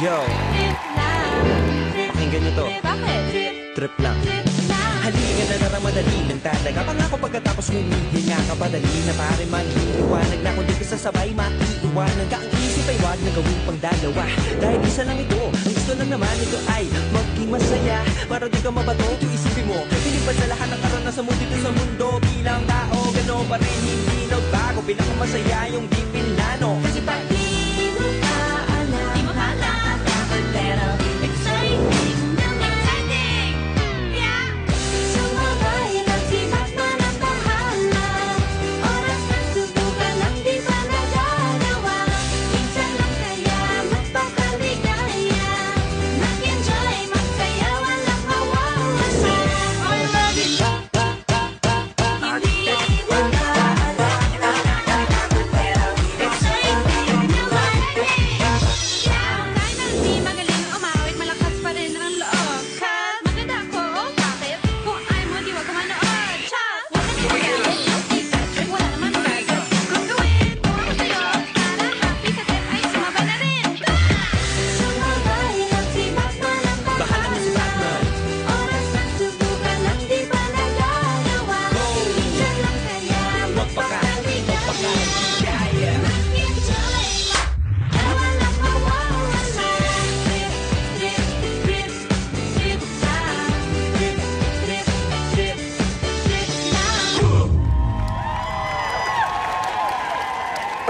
Yo, pakinggan nyo to. Bakit? Trip lang. Halika na narang madali ng talaga. Pangako pagkatapos humihinga ka pa. Dali na pare maliwanag na kung di ka sasabay maiiwanan ka. Ang isip ay wag na gawin pang dalawa. Dahil isa lang ito, ang gusto lang naman ito ay maging masaya. Para di ka mabato, ito isipin mo. Pilipan sa lahat ng karanasan mo dito sa mundo. Bilang tao, gano'n pa rin hindi nagbago. Pinakamasaya yung di pinlano. Kasi pag di mo ka alam, di mo ka alam, pero exciting.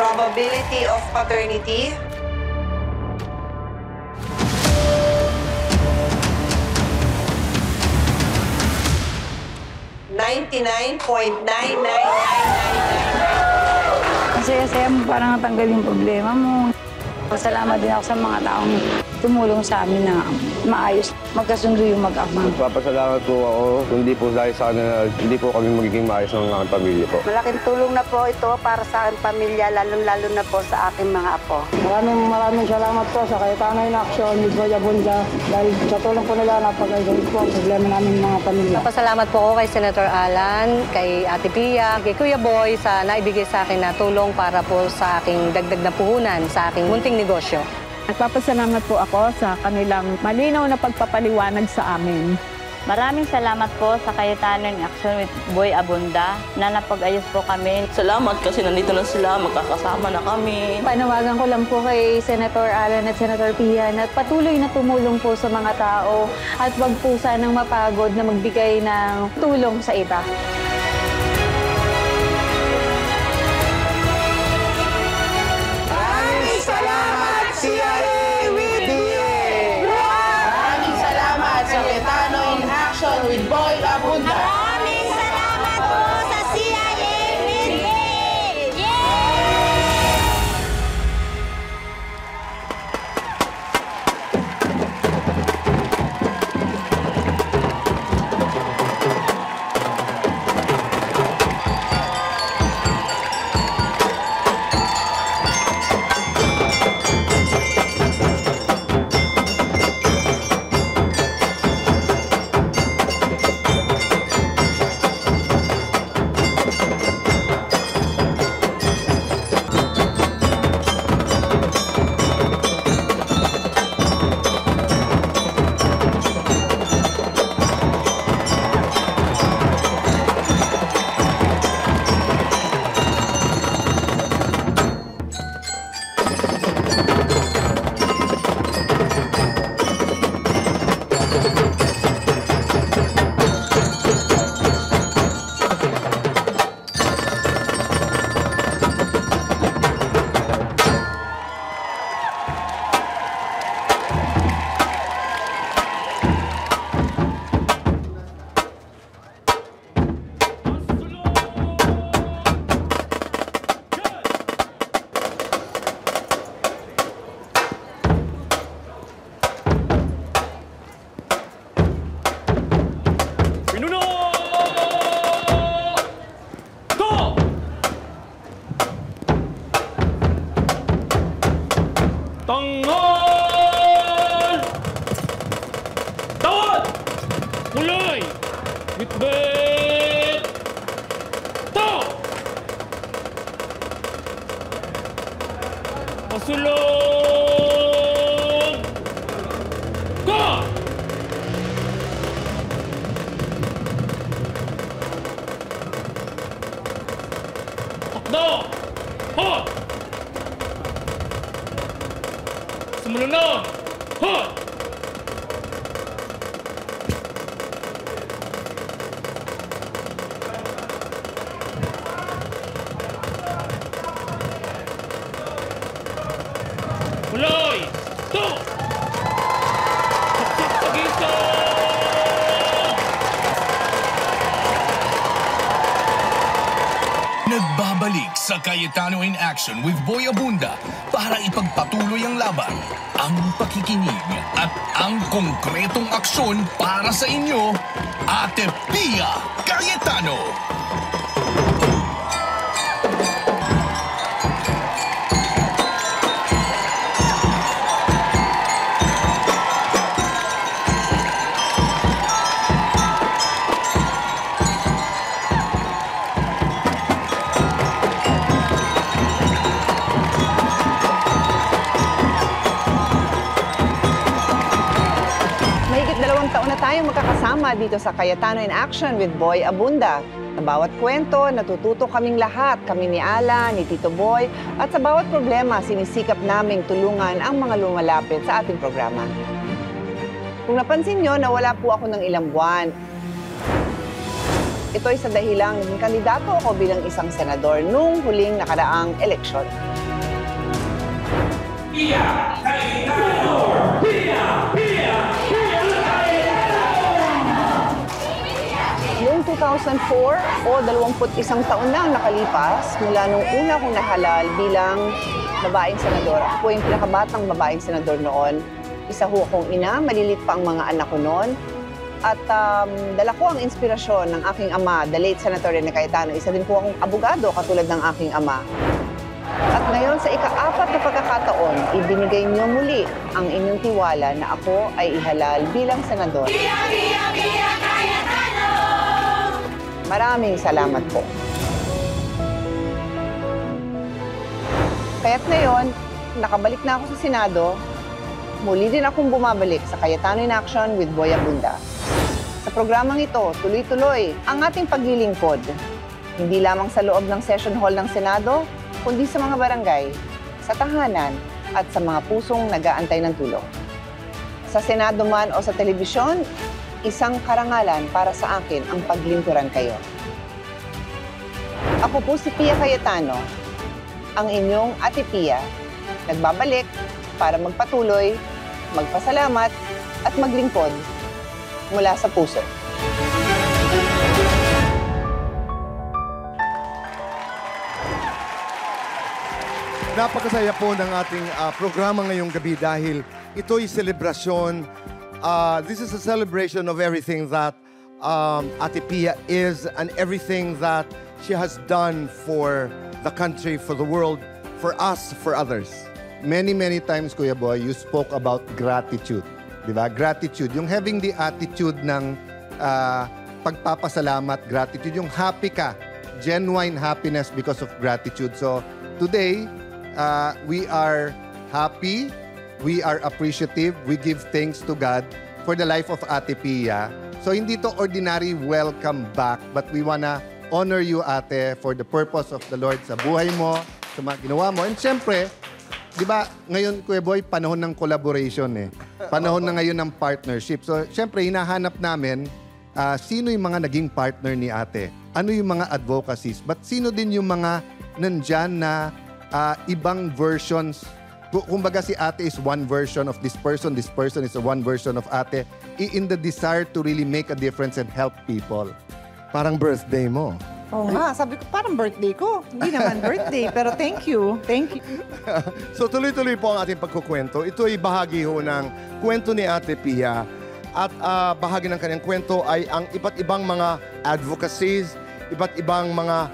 Probability of paternity. Masaya-saya mo, parang natanggal yung problema mo. Salamat din ako sa mga taong tumulong sa amin na maayos, magkasundo yung mag-ama. Magpapasalamat po ako, hindi po dahil sa kanila, hindi po kami magiging maayos ng mga pamilya po. Malaking tulong na po ito para sa aking pamilya, lalo-lalo na po sa aking mga apo. Maraming salamat po sa Kayetanay na Aksyon, Miss Boy Abunda, dahil sa tulong po nila napag-ayos po ang problema namin mga pamilya. Napasalamat po ako kay Senator Alan, kay Ate Pia, kay Kuya Boy sa naibigay sa akin na tulong para po sa aking dagdag na puhunan sa aking munting negosyo. Nagpapasalamat po ako sa kanilang malinaw na pagpapaliwanag sa amin. Maraming salamat po sa Kayetanay na Aksyon with Boy Abunda na napag-ayos po kami. Salamat kasi nandito na sila, magkakasama na kami. Panawagan ko lang po kay Senator Alan at Senator Pia na patuloy na tumulong po sa mga tao at wag po sanang mapagod na magbigay ng tulong sa iba. With Boy Abunda. Maraming salamat po sa CIA with me! Tanghal! Tawad! Kulay! Bitbit! Taw! Pasulong! No! Hot! Sumunod na! Hot! Muloy! Stop! Pagisa! Nagbabalik sa Cayetano in Action with Boy Abunda para ipagpatuloy ang laban, ang pakikinig at ang konkretong aksyon para sa inyo, Ate Pia Cayetano. Tayong magkakasama dito sa Cayetano in Action with Boy Abunda. Sa bawat kwento, natututo kaming lahat, kami ni Ala, ni Tito Boy, at sa bawat problema, sinisikap naming tulungan ang mga lumalapit sa ating programa. Kung napansin nyo, nawala po ako ng ilang buwan. Ito ay sa dahilang kandidato ako bilang isang senador nung huling nakaraang eleksyon. Pia Cayetano! Pia! Pia! Noong 2004 o 21 taon na ang nakalipas mula nung una kong nahalal bilang babaeng senador. Ako po yung pinakabatang babaeng senador noon. Isa ho akong ina, malilit pa ang mga anak ko noon. At dala ko ang inspirasyon ng aking ama, the late Senator Rene Cayetano. Isa din po akong abogado katulad ng aking ama. At ngayon sa ika-4 na pagkakataon, ibinigay niyo muli ang inyong tiwala na ako ay ihalal bilang senador. Maraming salamat po. Kaya't ngayon, nakabalik na ako sa Senado, muli din akong bumabalik sa Cayetano in Action with Boy Abunda. Sa programang ito, tuloy-tuloy ang ating paglilingkod. Hindi lamang sa loob ng session hall ng Senado, kundi sa mga barangay, sa tahanan, at sa mga pusong nag-aantay ng tulong. Sa Senado man o sa telebisyon, isang karangalan para sa akin ang paglingkuran kayo. Ako po si Pia Cayetano, ang inyong Ate Pia, nagbabalik para magpatuloy, magpasalamat at maglingkod mula sa puso. Napakasaya po ng ating programa ngayong gabi dahil ito'y selebrasyon. This is a celebration of everything that Ate Pia is and everything that she has done for the country, for the world, for us, for others. Many times, Kuya Boy, you spoke about gratitude. Diba? Gratitude. Yung having the attitude ng pagpapasalamat, gratitude. Yung happy ka. Genuine happiness because of gratitude. So, today, we are happy. We are appreciative. We give thanks to God for the life of Ate Pia. So, hindi to ordinary welcome back, but we wanna honor you, Ate, for the purpose of the Lord sa buhay mo, sa mga ginawa mo. And syempre, di ba, ngayon, Kuya Boy, panahon ng collaboration eh. Panahon na ngayon ng partnership. So, syempre, hinahanap namin sino yung mga naging partner ni Ate. Ano yung mga advocacies. But sino din yung mga nandyan na ibang versions. Kumbaga si Ate is one version of this person is a one version of Ate in the desire to really make a difference and help people. Parang birthday mo. Oo nga, sabi ko parang birthday ko. Hindi naman birthday, pero thank you. Thank you. So tuloy-tuloy po ang ating pagkukwento. Ito ay bahagi ho ng kwento ni Ate Pia. At bahagi ng kanyang kwento ay ang iba't ibang mga advocacies, iba't ibang mga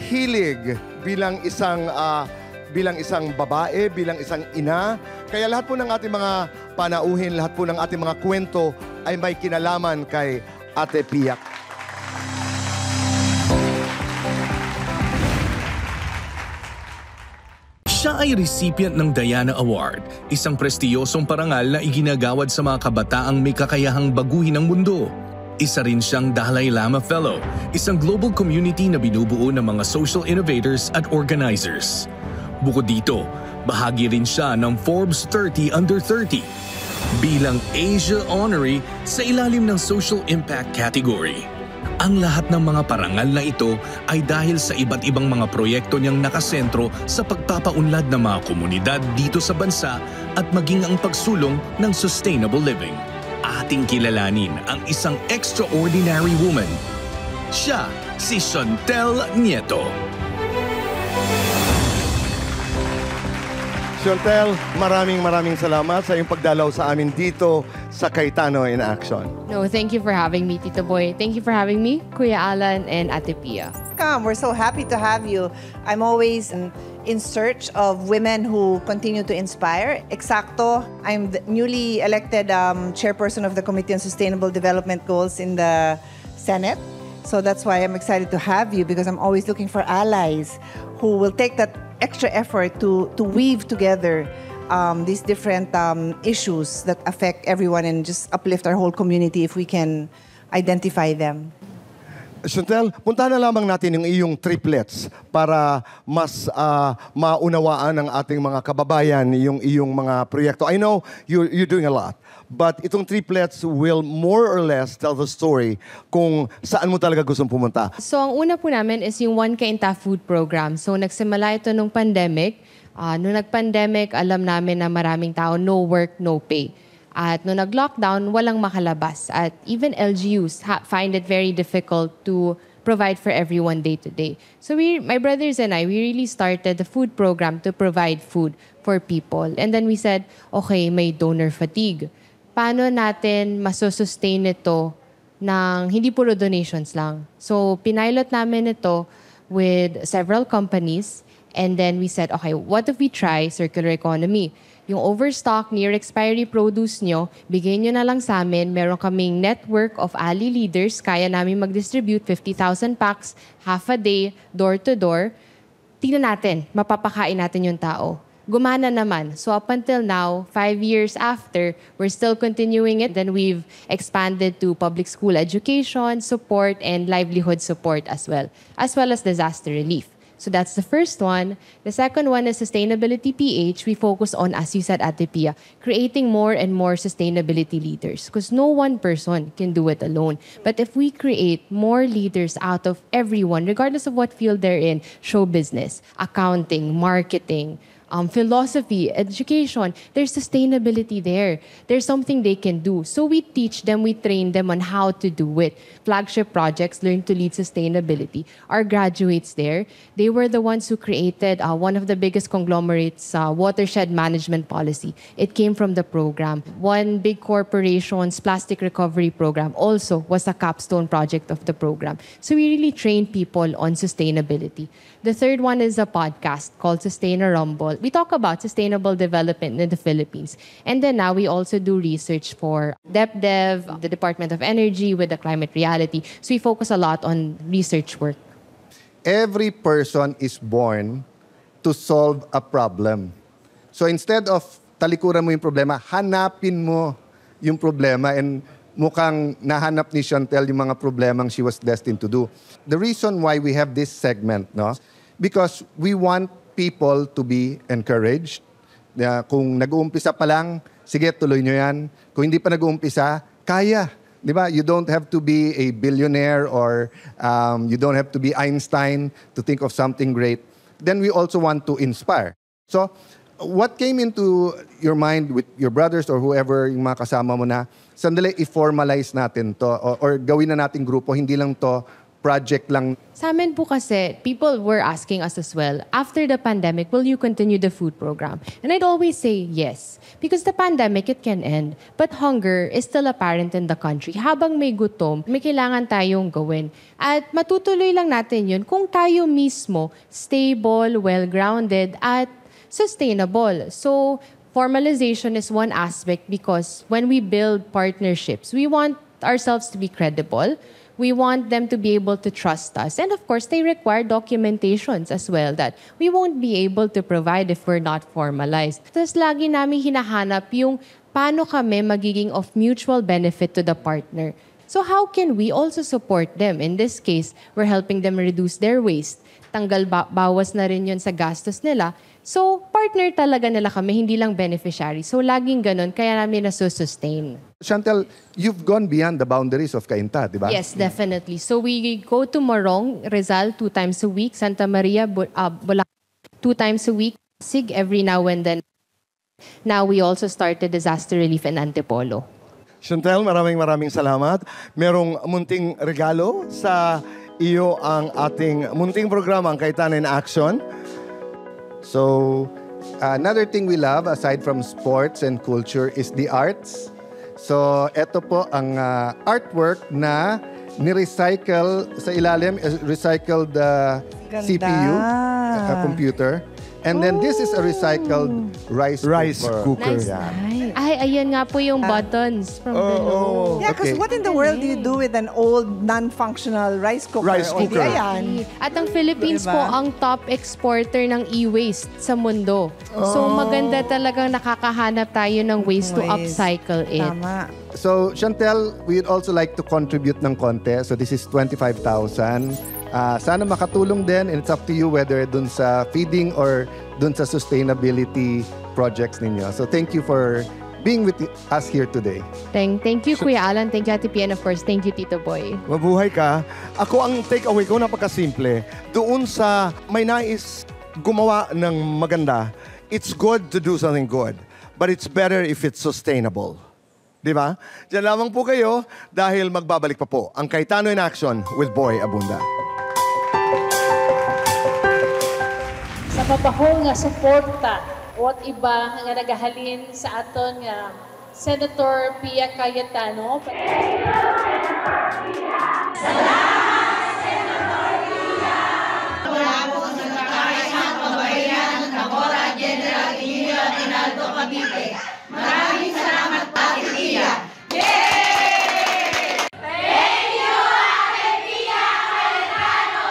hilig bilang isang babae, bilang isang ina. Kaya lahat po ng ating mga panauhin, lahat po ng ating mga kwento ay may kinalaman kay Ate Pia. Siya ay recipient ng Diana Award, isang prestiyosong parangal na iginagawad sa mga kabataang may kakayahang baguhin ang mundo. Isa rin siyang Dalai Lama Fellow, isang global community na binubuo ng mga social innovators at organizers. Bukod dito, bahagi rin siya ng Forbes 30 Under 30 bilang Asia Honoree sa ilalim ng Social Impact category. Ang lahat ng mga parangal na ito ay dahil sa iba't ibang mga proyekto niyang nakasentro sa pagpapaunlad ng mga komunidad dito sa bansa at maging ang pagsulong ng sustainable living. Ating kilalanin ang isang extraordinary woman. Siya si Chantel Nieto. Chantel, maraming salamat sa iyong pagdalaw sa amin dito sa Cayetano in Action. No, thank you for having me, Tito Boy. Thank you for having me, Kuya Alan and Ate Pia. Come, we're so happy to have you. I'm always in search of women who continue to inspire. Exacto, I'm the newly elected chairperson of the Committee on Sustainable Development Goals in the Senate. So that's why I'm excited to have you, because I'm always looking for allies who will take that extra effort to weave together these different issues that affect everyone and just uplift our whole community if we can identify them. Chantel, puntahan na lamang natin yung iyong triplets para mas maunawaan ng ating mga kababayan yung iyong mga proyekto. I know you're doing a lot, but itong triplets will more or less tell the story kung saan mo talaga gustong pumunta. So ang una po namin is yung One Kainta Food Program. So nagsimula ito nung pandemic. Nung nag-pandemic, alam namin na maraming tao, no work, no pay. At nung nag-lockdown, walang makalabas. At even LGUs find it very difficult to provide for everyone day to day. So my brothers and I, we really started the food program to provide food for people. And then we said, okay, may donor fatigue. Paano natin masosustain ito ng hindi puro donations lang? So pinilot namin ito with several companies. And then we said, okay, what if we try circular economy? Yung overstock, near expiry produce nyo, bigay nyo na lang sa amin. Meron kaming network of ally leaders. Kaya namin mag-distribute 50,000 packs, half a day, door to door. Tingnan natin, mapapakain natin yung tao. Gumana naman. So up until now, 5 years after, we're still continuing it. Then we've expanded to public school education, support, and livelihood support as well as disaster relief. So that's the first one. The second one is Sustainability PH. We focus on, as you said, Ate Pia, creating more and more sustainability leaders, because no one person can do it alone. But if we create more leaders out of everyone, regardless of what field they're in, show business, accounting, marketing, philosophy, education, there's sustainability there. There's something they can do. So we teach them, we train them on how to do it. Flagship projects, Learn to Lead Sustainability. Our graduates there, they were the ones who created one of the biggest conglomerates, watershed management policy. It came from the program. One big corporation's plastic recovery program also was a capstone project of the program. So we really train people on sustainability. The third one is a podcast called Sustainer Rumble. We talk about sustainable development in the Philippines. And then now we also do research for DepDev, the Department of Energy with the climate reality. So we focus a lot on research work. Every person is born to solve a problem. So instead of talikuran mo yung problema, hanapin mo yung problema, and mukhang nahanap ni Chantel yung mga problemang she was destined to do. The reason why we have this segment, no? Because we want people to be encouraged. Kung nag-uumpisa pa lang, sige, tuloy nyo yan. Kung hindi pa nag-uumpisa, kaya. Di ba? You don't have to be a billionaire or you don't have to be Einstein to think of something great. Then we also want to inspire. So, what came into your mind with your brothers or whoever yung mga kasama mo na, sandali, i-formalize natin to or gawin na natin grupo, hindi lang to project lang. Sa amin po kasi, people were asking us as well, after the pandemic, will you continue the food program? And I'd always say yes. Because the pandemic, it can end. But hunger is still apparent in the country. Habang may gutom, may kailangan tayong gawin. At matutuloy lang natin yun kung tayo mismo stable, well-grounded, at sustainable. So, formalization is one aspect because when we build partnerships, we want ourselves to be credible. We want them to be able to trust us. And of course, they require documentations as well that we won't be able to provide if we're not formalized. Tapos lagi namin hinahanap yung paano kami magiging of mutual benefit to the partner. So how can we also support them? In this case, we're helping them reduce their waste. Bawas na rin yun sa gastos nila. So, partner talaga nila kami, hindi lang beneficiary. So, laging ganun, kaya namin nasusustain. Chantel, you've gone beyond the boundaries of Cainta, di ba? Yes, definitely. So, we go to Morong, Rizal 2 times a week, Santa Maria, Bulacan 2 times a week, Sig every now and then. Now, we also started disaster relief in Antipolo. Chantel, maraming salamat. Merong munting regalo sa iyo ang ating munting programa, ang Cayetano in Action. So, another thing we love aside from sports and culture is the arts. So, ito po ang artwork na ni-recycle sa ilalim, recycled CPU, computer. And then this is a recycled rice cooker. Nice. Yeah. Ay, ayan nga po yung buttons from the logo. Yeah, because what in the world do you do with an old, non-functional rice cooker? Ayan. At ang Philippines po ang top exporter ng e-waste sa mundo. So maganda talagang nakakahanap tayo ng ways to upcycle it. Tama. So, Chantel, we'd also like to contribute ng konti. So, this is 25,000. Sana makatulong din, and it's up to you whether dun sa feeding or dun sa sustainability projects ninyo. So thank you for being with us here today. Thank you, Kuya Alan. Thank you, Ate Pia. And of course, thank you, Tito Boy. Mabuhay ka. Ako, ang takeaway ko, napakasimple. Doon sa may nais gumawa ng maganda, it's good to do something good. But it's better if it's sustainable. Di ba? Diyan lamang po kayo dahil magbabalik pa po ang Cayetano in Action with Boy Abunda. Sa mabahong nga suporta at iba nga nagahalin sa aton nga Senator Pia Cayetano. Salamat, Senator Pia! Mula po sa Kakayang Kabayan ng Camora General Emilio Aguinaldo Cavite. Maraming salamat, Ate Pia! Yay! Thank you, Ate Pia Cayetano!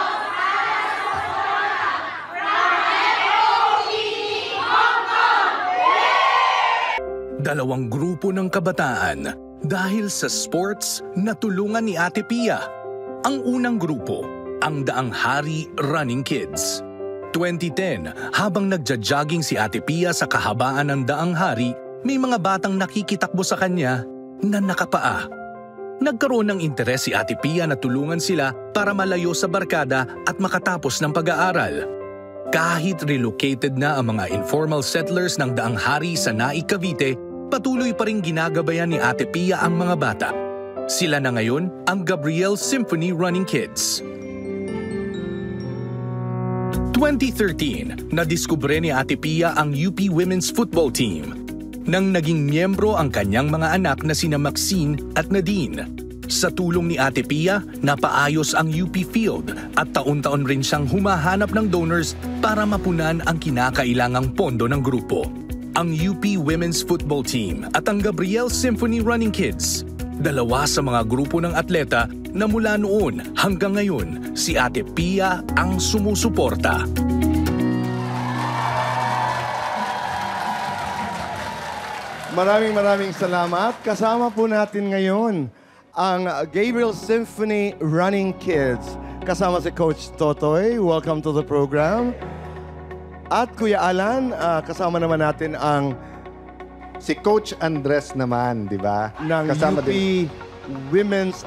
Dalawang grupo ng kabataan dahil sa sports natulungan ni Ate Pia. Ang unang grupo, ang Daang Hari Running Kids. 2010, habang nagja-jogging si Ate Pia sa kahabaan ng Daang Hari, may mga batang nakikitakbo sa kanya na nakapaa. Nagkaroon ng interes si Ate Pia na tulungan sila para malayo sa barkada at makatapos ng pag-aaral. Kahit relocated na ang mga informal settlers ng Daang Hari sa Naik, Cavite, patuloy pa rin ginagabayan ni Ate Pia ang mga bata. Sila na ngayon ang Gabriel Symphony Running Kids. 2013, nadiskubre ni Ate Pia ang UP Women's Football Team. Nang naging miyembro ang kanyang mga anak na sina Maxine at Nadine. Sa tulong ni Ate Pia, napaayos ang UP Field at taon-taon rin siyang humahanap ng donors para mapunan ang kinakailangang pondo ng grupo. Ang UP Women's Football Team at ang Gabriel Symphony Running Kids. Dalawa sa mga grupo ng atleta na mula noon hanggang ngayon, si Ate Pia ang sumusuporta. Maraming salamat. Kasama po natin ngayon ang Gabriel Symphony Running Kids. Kasama si Coach Totoy. Welcome to the program. At Kuya Alan, kasama naman natin ang si Coach Andres naman, di ba? Ng kasama UP din. Women's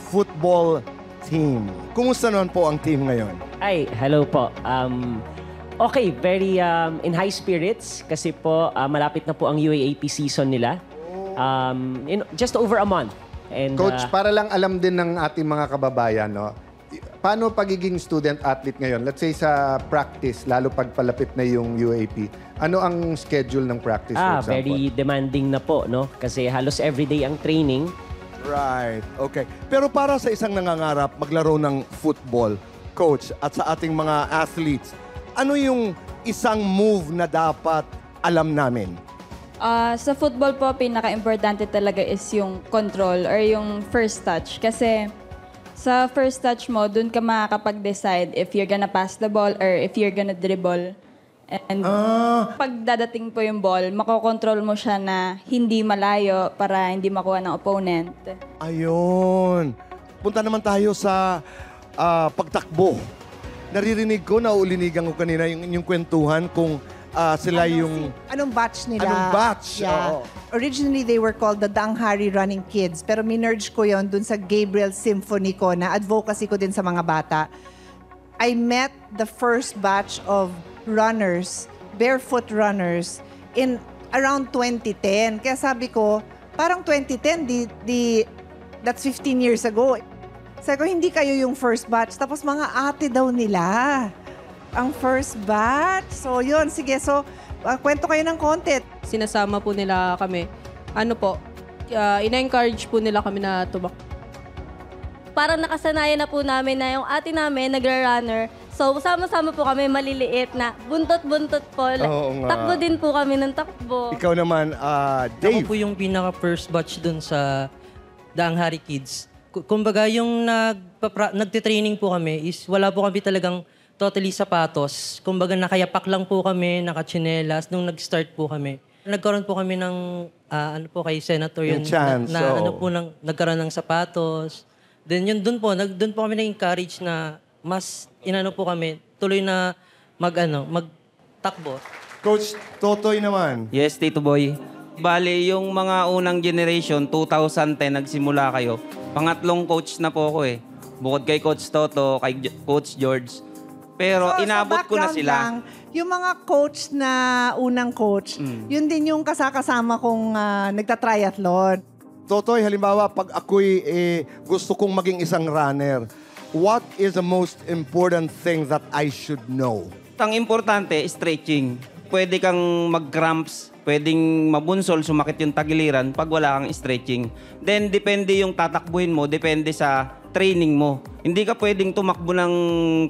Football Team. Kumusta naman po ang team ngayon? Ay, hello po. Okay, very in high spirits kasi po malapit na po ang UAAP season nila. Just over a month. And, Coach, para lang alam din ng ating mga kababayan, no? Paano pagiging student-athlete ngayon? Let's say sa practice, lalo pag palapit na yung UAP, ano ang schedule ng practice, for example? Very demanding na po, no? Kasi halos everyday ang training. Right, okay. Pero para sa isang nangangarap maglaro ng football, Coach, at sa ating mga athletes, ano yung isang move na dapat alam namin? Sa football po, pinaka-importante talaga is yung control or yung first touch. Kasi sa first touch mo, dun ka makakapag-decide if you're gonna pass the ball or if you're gonna dribble. And pag dadating po yung ball, makokontrol mo siya na hindi malayo para hindi makuha ng opponent. Ayun. Punta naman tayo sa pagtakbo. Naririnig ko, nauulinigan ko kanina yung inyong kwentuhan kung sila yung... Anong batch nila? Anong batch? Yeah. Oo. Originally, they were called the Danghari Running Kids. Pero minerge ko yon dun sa Gabriel Symphony ko na advocacy ko din sa mga bata. I met the first batch of runners, barefoot runners, in around 2010. Kaya sabi ko, parang 2010, that's 15 years ago. Sabi ko, hindi kayo yung first batch. Tapos mga ate daw nila ang first batch. So yun, sige. So, kwento kayo ng konti. Sinasama po nila kami. Ina-encourage po nila kami na tumakbo. Parang nakasanayan na po namin na yung ate namin, nagra-runner. So, sama-sama po kami, maliliit na buntot-buntot po. Oo nga. Takbo din po kami ng takbo. Ikaw naman, Dave. Ako po yung pinaka-first batch dun sa Danghari Kids. Kumbaga, yung nagtitraining po kami is wala po kami talagang totally sapatos. Kumbaga, nakayapak lang po kami, nakatsinelas nung nag-start po kami. Nagkaroon po kami ng, kay Senator yun, chance, nagkaroon ng sapatos. Then yun, doon po kami na-encourage na mas po kami, tuloy na magtakbo. Coach Totoy naman. Yes, Tito Boy. Bale, yung mga unang generation, 2010, nagsimula kayo. Pangatlong coach na po ako eh. Bukod kay Coach Toto, kay Coach George. Pero inabot ko na sila. Lang, yung mga coach na unang coach, yun din yung kasama kong nagta-triathlon. Totoy, halimbawa, pag ako'y gusto kong maging isang runner, what is the most important thing that I should know? Ang importante, stretching. Pwede kang mag-cramps, pwedeng mabunsol, sumakit yung tagiliran pag wala kang stretching. Then, depende yung tatakbuhin mo, depende sa training mo. Hindi ka pwedeng tumakbo ng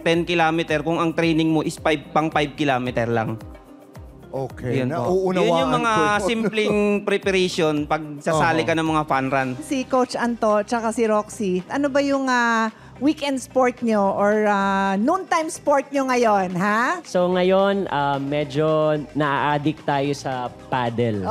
10 kilometer kung ang training mo is 5 kilometer lang. Okay, Yun nauunawaan Yun yung mga ko. simpleng preparation pag sasali ka ng mga fun run. Si Coach Anto tsaka si Roxy, ano ba yung weekend sport nyo or noontime sport nyo ngayon, ha? So ngayon, medyo na-addict tayo sa paddle.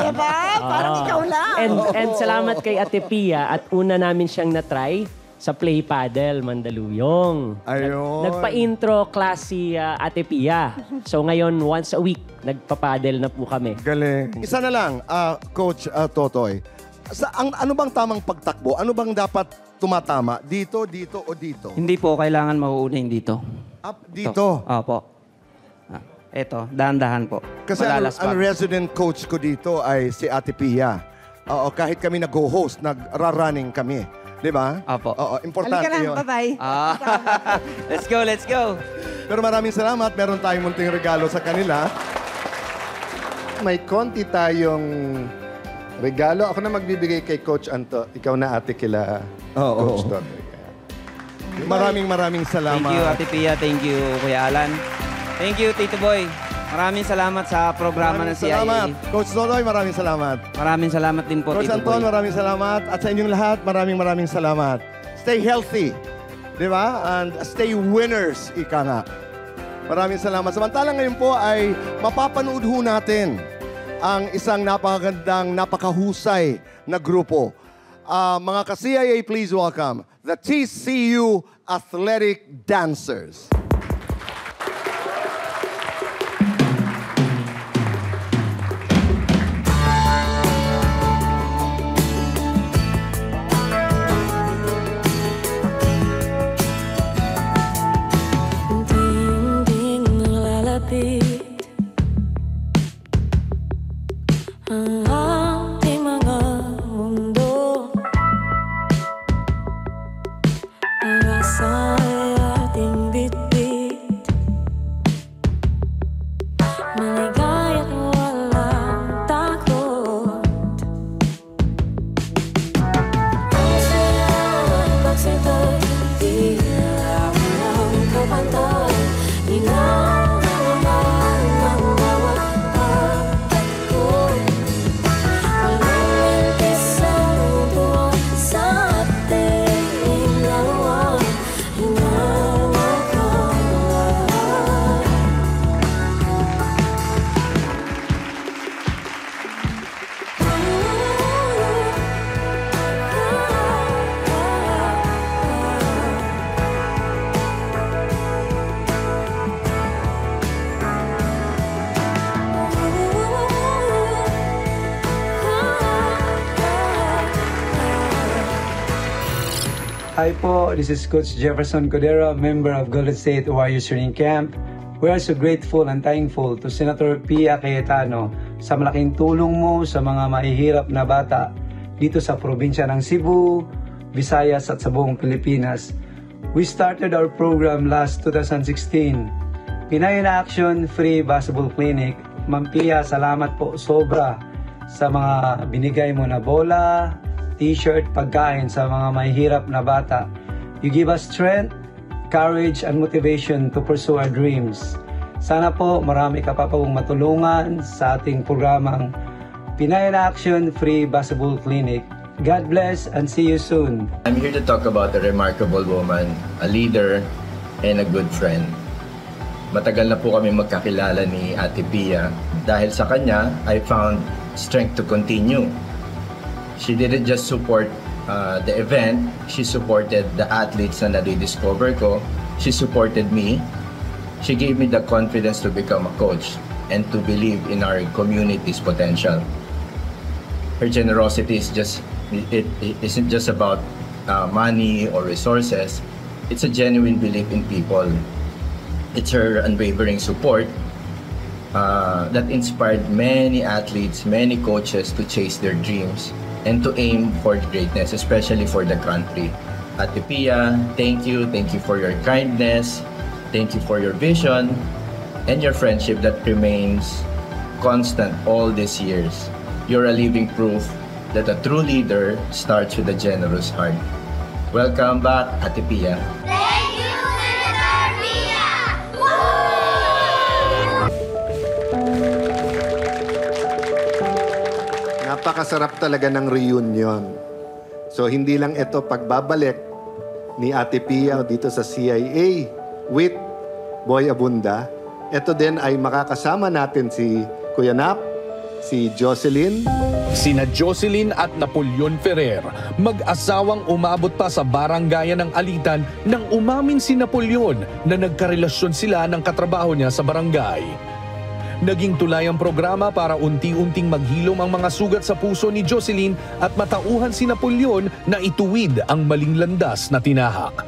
Diba? Parang ikaw lang. And salamat kay Ate Pia at una namin siyang na-try sa Play Paddle, Mandaluyong. Ayun. Nagpa-intro class si Ate Pia. So ngayon, once a week, nagpa-paddle na po kami. Galing. Isa na lang, Coach Totoy. Ano bang tamang pagtakbo? Ano bang dapat tumatama? Dito, dito, o dito? Hindi po, kailangan mauunin dito. Up dito? Opo. Eto, dahan-dahan po. Kasi ang resident coach ko dito ay si Ate Pia. Oo, kahit kami nag-host, nag-running kami. Di ba? Opo. Oo, importante Halika na, yun. bye-bye. Let's go, let's go. Pero maraming salamat. Meron tayong munting regalo sa kanila. May konti tayong regalo. Ako na magbibigay kay Coach Anto. Ikaw na ate kila Coach Totoy. Maraming salamat. Thank you, Ate Pia. Thank you, Kuya Alan. Thank you, Tito Boy. Maraming salamat sa programa ng CIA. Salamat. Coach Totoy, maraming salamat. Maraming salamat din po, Coach Tito Anton, Boy. maraming salamat. At sa inyong lahat, maraming salamat. Stay healthy. Di ba? And stay winners, ika nga. Maraming salamat. Samantalang ngayon po ay mapapanood ho natin ang isang napakagandang, napakahusay na grupo. Mga ka-CIA, please welcome the TCU Athletic Dancers. Ang ating mga mundo, ang asa ay ating bitbit, maligay at walang takot. Ang saya at pagsitay, di lang ang kapantay, inaw na naman ang bawat pagtakot. Walang isang tuwa sa ating dalawa. Hi po, this is Coach Jefferson Codera, member of Golden State Warriors Training Camp. We are so grateful and thankful to Senator Pia Cayetano sa malaking tulong mo sa mga mahihirap na bata dito sa probinsya ng Cebu, Visayas at sa buong Pilipinas. We started our program last 2016. Pinay in Action Free Basketball Clinic. Ma'am Pia, salamat po sobra sa mga binigay mo na bola, t-shirt, pagkain sa mga mahihirap na bata. You give us strength, courage, and motivation to pursue our dreams. Sana po marami ka pa pong matulungan sa ating programang Pinay in Action Free Basketball Clinic. God bless and see you soon. I'm here to talk about a remarkable woman, a leader, and a good friend. Matagal na po kami magkakilala ni Ate Pia. Dahil sa kanya, I found strength to continue. She didn't just support the event, she supported the athletes na nadi-discover ko. She supported me. She gave me the confidence to become a coach and to believe in our community's potential. Her generosity is it isn't just about money or resources. It's a genuine belief in people. It's her unwavering support that inspired many athletes, many coaches to chase their dreams and to aim for greatness, especially for the country. Ate Pia, thank you for your kindness, thank you for your vision, and your friendship that remains constant all these years. You're a living proof that a true leader starts with a generous heart. Welcome back, Ate Pia. Thank you, Senator Pia! Napakasarap talaga ng reunion. So hindi lang ito pagbabalik ni Ate Pia dito sa CIA with Boy Abunda. Ito din ay makakasama natin si Kuya Nap, si Jocelyn. Sina Jocelyn at Napoleon Ferrer, mag-asawang umabot pa sa barangayan ng Alitan nang umamin si Napoleon na nagkarelasyon sila ng katrabaho niya sa barangay. Naging tulay ang programa para unti-unting maghilom ang mga sugat sa puso ni Jocelyn at matauhan si Napoleon na ituwid ang maling landas na tinahak.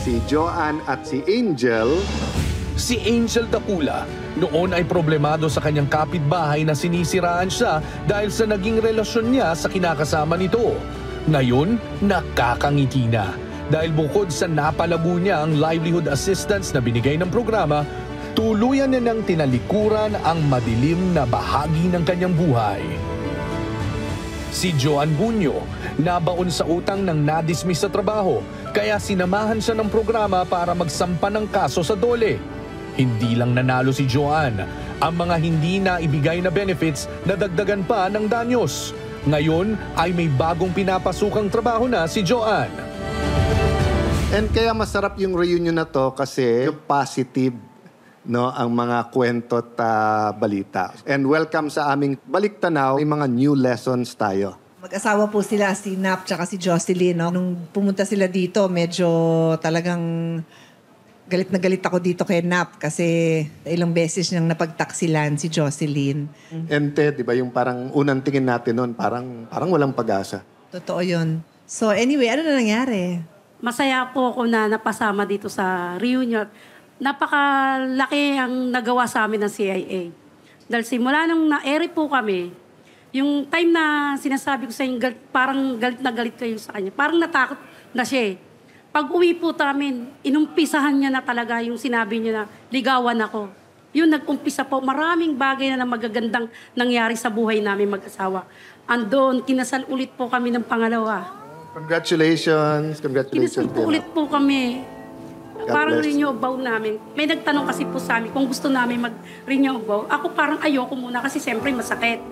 Si Joanne at si Angel. Si Angel Dapula, noon ay problemado sa kanyang kapitbahay na sinisiraan siya dahil sa naging relasyon niya sa kinakasama nito. Ngayon, nakakangiti na. Dahil bukod sa napalago niya ang livelihood assistance na binigay ng programa, tuluyan niya ng tinalikuran ang madilim na bahagi ng kanyang buhay. Si Joan Bunyo, nabaon sa utang ng nadismiss sa trabaho, kaya sinamahan siya ng programa para magsampa ng kaso sa DOLE. Hindi lang nanalo si Joan, ang mga hindi na ibigay na benefits na dagdagan pa ng danyos. Ngayon ay may bagong pinapasukang trabaho na si Joan. And kaya masarap yung reunion na to kasi positive, no, ang mga kwento at balita. And welcome sa aming Baliktanaw, may mga new lessons tayo. Mag-asawa po sila, si Nap tsaka si Jocelyn. No? Nung pumunta sila dito, medyo talagang galit na galit ako dito kay Nap kasi ilang beses niyang napagtaksilan si Jocelyn. And di ba yung parang unang tingin natin noon, parang walang pag-asa. Totoo yun. So anyway, ano na nangyari? Masaya po ako na napasama dito sa reunion. Napakalaki ang nagawa sa amin ng CIA. Dahil simula nung na-ere po kami, yung time na sinasabi ko sa inyo, parang galit na galit kayo sa kanya. Parang natakot na siya. Pag uwi po namin, inumpisahan niya na talaga yung sinabi niya na ligawan ako. Yun, nag-umpisa po. Maraming bagay na magagandang nangyari sa buhay namin mag-asawa. Andon, kinasal ulit po kami ng pangalawa. Congratulations. Kinasal po ulit po kami. Parang renew vow namin. May nagtanong kasi po sa amin kung gusto namin mag-renew vow. Ako parang ayoko muna kasi siyempre masakit.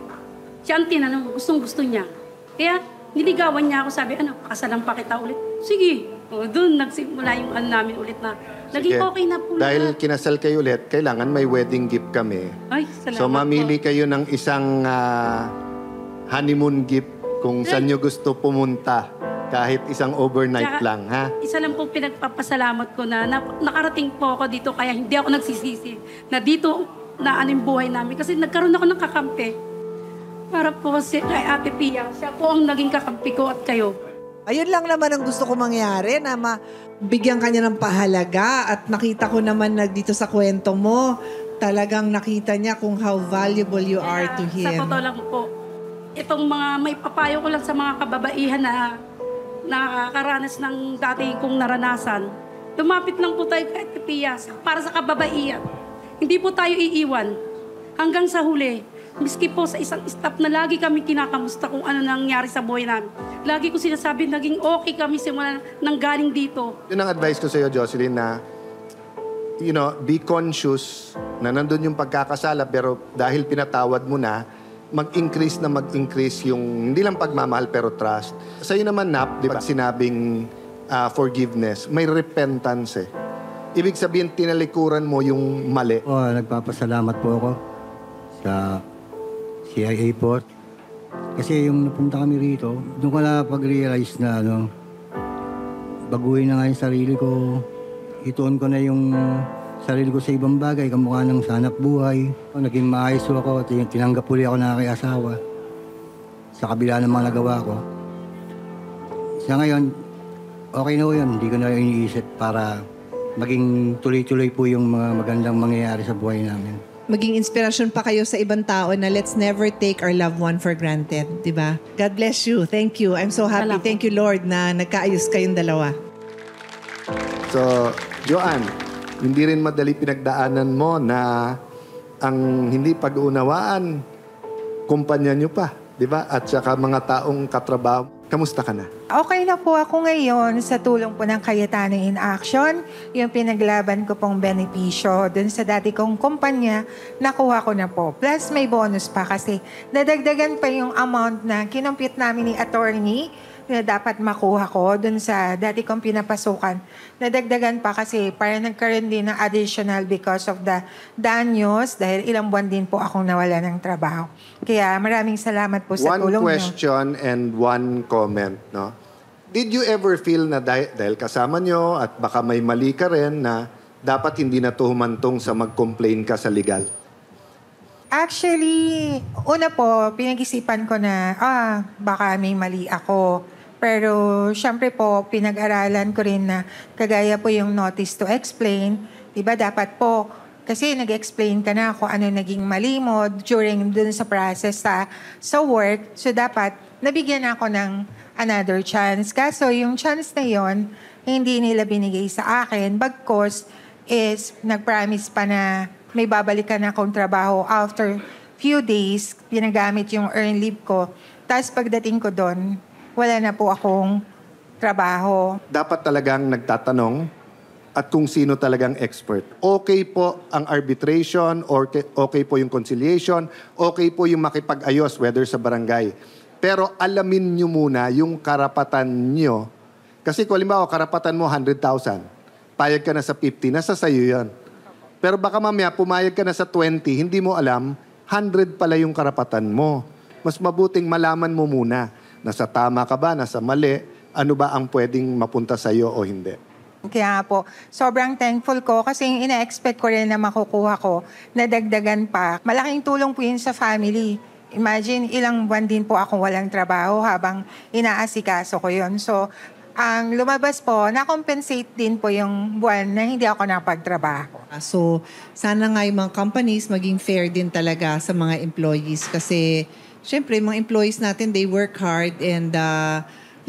Siya ang tinanong, gustong-gusto niya. Kaya niligawan niya ako, sabi, pakasalan pa kita ulit. Sige. O, doon nagsimula yung namin ulit na naging okay na po. Dahil kinasal kayo ulit, kailangan may wedding gift kami. Ay, salamat so mamili po. kayo ng isang honeymoon gift kung saan nyo gusto pumunta. Kahit isang overnight lang, ha? Isa lang po pinagpapasalamat ko na nakarating po ako dito kaya hindi ako nagsisisi na dito na yung buhay namin. Kasi nagkaroon ako ng kakampi. Para po kay Ate Pia, siya po ang naging kakampi ko at kayo. Ayun lang naman ang gusto ko mangyari, na bigyan kanya ng pahalaga at nakita ko naman na dito sa kwento mo, talagang nakita niya kung how valuable you are to him. Sa totoo lang po, itong mga may papayo ko lang sa mga kababaihan na nakakaranas ng dati kong naranasan, lumapit lang po tayo kay Pia para sa kababaihan. Hindi po tayo iiwan hanggang sa huli. Miski po sa isang staff na lagi kami kinakamusta kung ano nangyari sa buhay namin. Lagi ko sinasabi, naging okay kami simula nang galing dito. Yun ang advice ko sa iyo, Jocelyn, na be conscious na nandun yung pagkakasala, pero dahil pinatawad mo na, mag-increase yung, hindi lang pagmamahal, pero trust. Sa'yo naman, Nap, di ba, sinabing forgiveness, may repentance eh. Ibig sabihin, tinalikuran mo yung mali. Nagpapasalamat po ako sa CIA po. Kasi yung napunta kami rito, doon ko na pag-realize na baguhin na nga yung sarili ko. Ituon ko na yung sarili ko sa ibang bagay, kamukha ng sanap buhay. Naging maayos ako, tinanggap uli ako na kay asawa. Sa kabila ng mga nagawa ko. Sa ngayon, okay na yun. Hindi ko na iniisip para maging tuloy-tuloy po yung mga magandang mangyayari sa buhay namin. Maging inspirasyon pa kayo sa ibang tao na let's never take our loved one for granted, di ba? God bless you. Thank you. I'm so happy. Thank you, Lord, na nagkaayos kayong dalawa. So, Joanne, hindi rin madali pinagdaanan mo na ang hindi pag-uunawaan, kumpanya nyo pa, di ba? At saka mga taong katrabaho. Kamusta ka na? Okay na po ako ngayon sa tulong po ng Cayetano in Action. Yung pinaglaban ko pong benepisyo dun sa dati kong kumpanya, nakuha ko na po. Plus may bonus pa kasi nadagdagan pa yung amount na kinumpit namin ni attorney na dapat makuha ko dun sa dati kong pinapasukan. Nadagdagan pa kasi para nagkaroon din ng additional because of the danyos dahil ilang buwan din po akong nawala ng trabaho. Kaya maraming salamat po sa tulong One question and one comment, no? Did you ever feel na dahil kasama nyo at baka may mali ka rin na dapat hindi na to humantong sa mag-complain ka sa legal? Actually, una po, pinag-isipan ko na, baka may mali ako. Pero, syempre po, pinag-aralan ko rin na kagaya po yung notice to explain. Diba, dapat po, kasi nag-explain ka na kung ano naging mali mo during dun sa process sa work. So, dapat, nabigyan ako ng another chance. Kaso, yung chance na yon hindi nila binigay sa akin. Bagkos is, nag-promise pa na may babalikan akong trabaho after few days, pinagamit yung earn leave ko. Tapos pagdating ko doon, wala na po akong trabaho. Dapat talagang nagtatanong at kung sino talagang expert. Okay po ang arbitration, or okay po yung conciliation, okay po yung makipag-ayos, whether sa barangay. Pero alamin nyo muna yung karapatan nyo. Kasi kung halimbawa, karapatan mo 100,000, payag ka na sa 50, nasa sayo yan. Pero baka mamaya pumayag ka na sa 20, hindi mo alam, 100 pala yung karapatan mo. Mas mabuting malaman mo muna, nasa tama ka ba, nasa mali, ano ba ang pwedeng mapunta sa'yo o hindi. Kaya po, sobrang thankful ko kasi yung ina-expect ko rin na makukuha ko, nadagdagan pa. Malaking tulong po yun sa family. Imagine, ilang buwan din po akong walang trabaho habang inaasikaso ko yun. So, ang lumabas po, na-compensate din po yung buwan na hindi ako napagtrabaho. So, sana nga yung mga companies maging fair din talaga sa mga employees kasi syempre, mga employees natin, they work hard and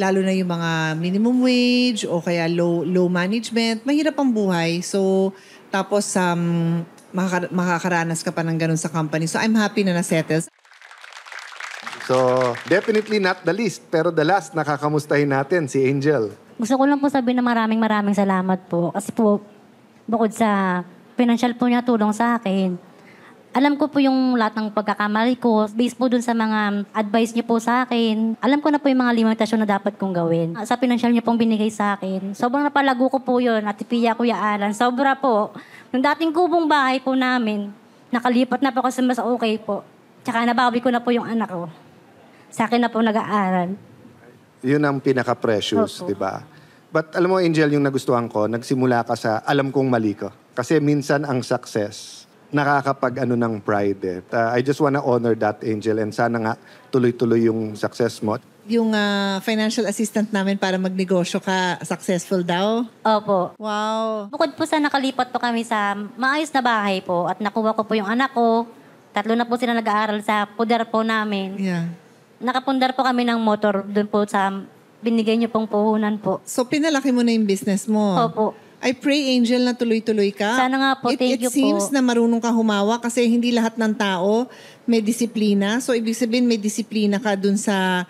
lalo na yung mga minimum wage o kaya low management, mahirap ang buhay. So, tapos makakaranas ka pa ng ganun sa company. So, I'm happy na na-settle. So, definitely not the least, pero the last, nakakamustahin natin si Angel. Gusto ko lang po sabihin na maraming salamat po. Kasi po, bukod sa financial po niya tulong sa akin, alam ko po yung lahat ng pagkakamali ko. Based po dun sa mga advice niyo po sa akin. Alam ko na po yung mga limitasyon na dapat kong gawin. Sa financial niyo pong binigay sa akin. Sobrang napalago ko po yun. Ate Pia, Kuya Alan. Sobra po. Yung dating kubong bahay po namin, nakalipat na po kasi mas okay po. Tsaka nabawi ko na po yung anak ko. Sa akin na po nag-aaral. Yun ang pinaka-precious, di ba? But alam mo, Angel, yung nagustuhan ko, nagsimula ka sa alam kong mali ko. Kasi minsan ang success, nakakapag-ano ng pride. I just wanna honor that, Angel, and sana nga tuloy-tuloy yung success mo. yung financial assistant namin para magnegosyo ka, successful daw? Opo. Wow. Bukod po sa nakalipat po kami sa maayos na bahay po at nakuha ko po yung anak ko. 3 na po sila nag-aaral sa pudar po namin. Yeah. Nakapundar po kami ng motor doon po sa binigay niyo pong puhunan po. So, pinalaki mo na yung business mo? Opo. I pray, Angel, na tuloy-tuloy ka. Sana nga po, thank you It seems po. na marunong ka humawa kasi hindi lahat ng tao may disiplina. So, ibig sabihin may disiplina ka dun sa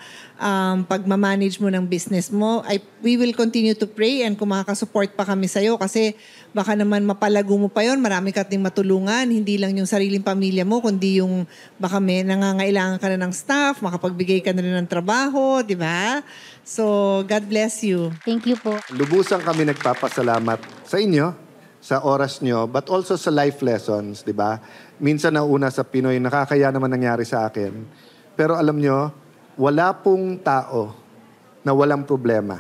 pagmamanage mo ng business mo. We will continue to pray and kung makakasupport pa kami sa'yo kasi baka naman mapalago mo pa yon, marami ka ting matulungan. Hindi lang yung sariling pamilya mo, kundi yung baka may nangangailangan ka na ng staff, makapagbigay ka na rin ng trabaho, di ba? So, God bless you. Thank you po. Lubusan kami nagpapasalamat sa inyo, sa oras nyo, but also sa life lessons, di ba? Minsan nauna sa Pinoy, nakakaya naman nangyari sa akin. Pero alam nyo, wala pong tao na walang problema.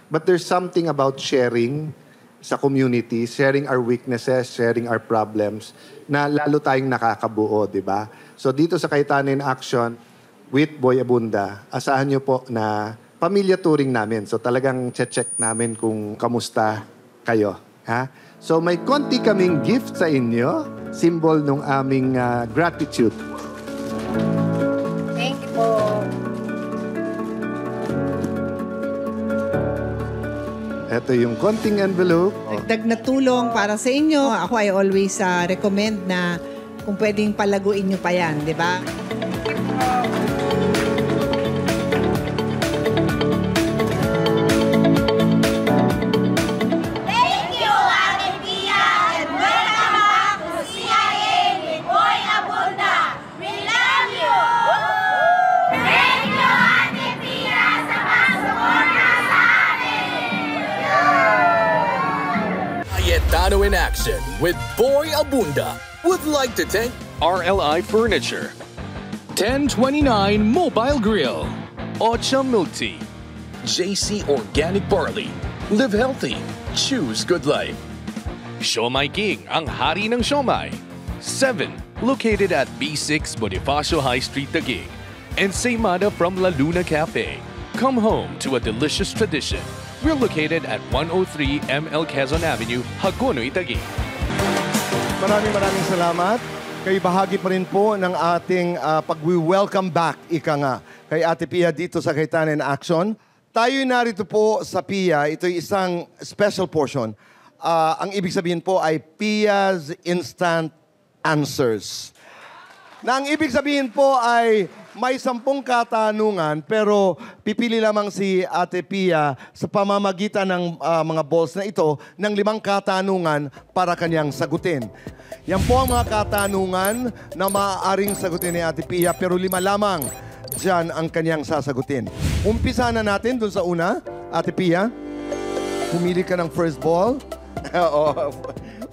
But there's something about sharing sa community, sharing our weaknesses, sharing our problems, na lalo tayong nakakabuo, di ba? So dito sa Cayetano in Action, with Boy Abunda, asahan nyo po na pamilya touring namin. So talagang check namin kung kamusta kayo. Ha? So may konti kaming gift sa inyo, symbol ng aming gratitude. Thank you po. Ito yung konting envelope. Dagdag na tulong para sa inyo. Ako ay always recommend na kung pwedeng palaguin nyo pa yan, di ba? Thank you, Ate Pia, and welcome back to CIA with Boy Abunda. We love you! Thank you, Ate Pia, sa pagsuporta sa amin! Cayetano in Action with Boy Abunda would like to thank RLI Furniture, 1029 Mobile Grill, Ocha Milk Tea, JC Organic Barley, Live Healthy, Choose Good Life, Siomai King, ang hari ng siomai, 7, located at B6 Bonifacio High Street, Taguig, and Seymada from La Luna Cafe. Come home to a delicious tradition. We're located at 103 ML Quezon Avenue, Hagonoy, Taguig. Maraming salamat. Kay bahagi pa rin po ng ating pag-welcome back, ika nga, kay Ate Pia dito sa Cayetano in Action. Tayo narito po sa Pia, ito'y isang special portion. Ang ibig sabihin po ay Pia's Instant Answers. Na ang ibig sabihin po ay may 10 katanungan pero pipili lamang si Ate Pia sa pamamagitan ng mga balls na ito ng 5 katanungan para kanyang sagutin. Yan po ang mga katanungan na maaaring sagutin ni Ate Pia pero 5 lamang dyan ang kanyang sasagutin. Umpisa na natin dun sa una. Ate Pia, pumili ka ng first ball.